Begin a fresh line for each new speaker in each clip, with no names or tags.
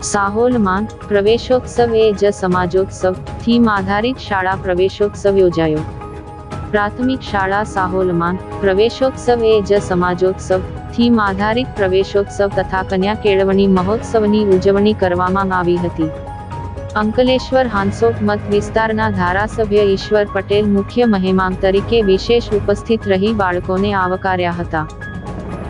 સાહોલમાં પ્રવેશોત્સવ એ જ સમાજોત્સવ થીમ આધારિત શાળા પ્રવેશોત્સવ યોજાયો. પ્રાથમિક શાળા સાહોલમાં પ્રવેશોત્સવ એ જ સમાજોત્સવ થીમ આધારિત પ્રવેશોત્સવ તથા કન્યા કેળવણી મહોત્સવની ઉજવણી કરવામાં આવી હતી. અંકલેશ્વર હાંસોટ મત વિસ્તારના ધારાસભ્ય ઈશ્વર પટેલ મુખ્ય મહેમાન તરીકે વિશેષ ઉપસ્થિત રહી બાળકોને આવકાર્યા હતા.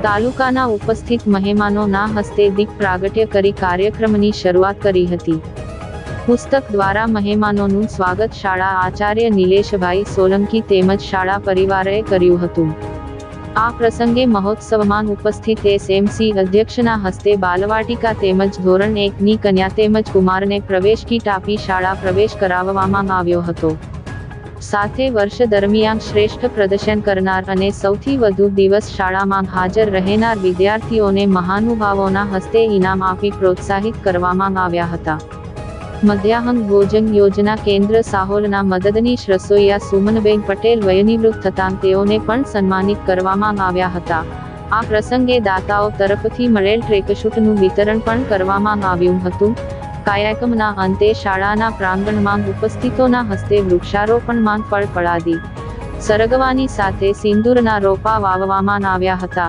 તાલુકાના ઉપસ્થિત મહેમાનોના હસ્તે દીપ પ્રાગટ્ય કરી કાર્યક્રમની શરૂઆત કરી હતી. પુસ્તક દ્વારા મહેમાનોનું સ્વાગત શાળા આચાર્ય નિલેશભાઈ સોલંકી તેમજ શાળા પરિવારે કર્યું હતું. આ પ્રસંગે મહોત્સવમાં ઉપસ્થિત એસએમસી અધ્યક્ષના હસ્તે બાલવાટિકા તેમજ ધોરણ 1ની કન્યા તેમજ કુમારને પ્રવેશ કીટ આપી શાળા પ્રવેશ કરાવવામાં આવ્યો હતો. સાથે વર્ષ દરમિયાન શ્રેષ્ઠ પ્રદર્શન કરનાર અને સૌથી વધુ દિવસ શાળામાં હાજર રહેનાર વિદ્યાર્થીઓને મહાનુભાવોના હસ્તે ઇનામ આપી પ્રોત્સાહિત કરવામાં આવ્યા હતા. મધ્યાહન ભોજન યોજના કેન્દ્ર સાહોલના મદદનીશ રસોઈયા સુમનબેન પટેલ વયનિવૃત્ત થતાં તેઓને પણ સન્માનિત કરવામાં આવ્યા હતા. આ પ્રસંગે દાતાઓ તરફથી મળેલ ટ્રેકસૂટનું વિતરણ પણ કરવામાં આવ્યું હતું. કાર્યક્રમના અંતે શાળાના પ્રાંગણમાં ઉપસ્થિતોના હસ્તે વૃક્ષારોપણમાં ફળ ફળાદી સરગવાની સાથે સિંદૂરના રોપા વાવવામાં આવ્યા હતા.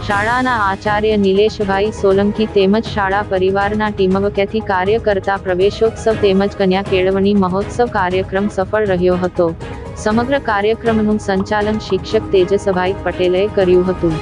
શાળાના આચાર્ય નિલેશભાઈ સોલંકી તેમજ શાળા પરિવારના ટીમવર્કથી કાર્ય કરતા પ્રવેશોત્સવ તેમજ કન્યા કેળવણી મહોત્સવ કાર્યક્રમ સફળ રહ્યો હતો. સમગ્ર કાર્યક્રમનું સંચાલન શિક્ષક તેજસભાઈ પટેલે કર્યું હતું.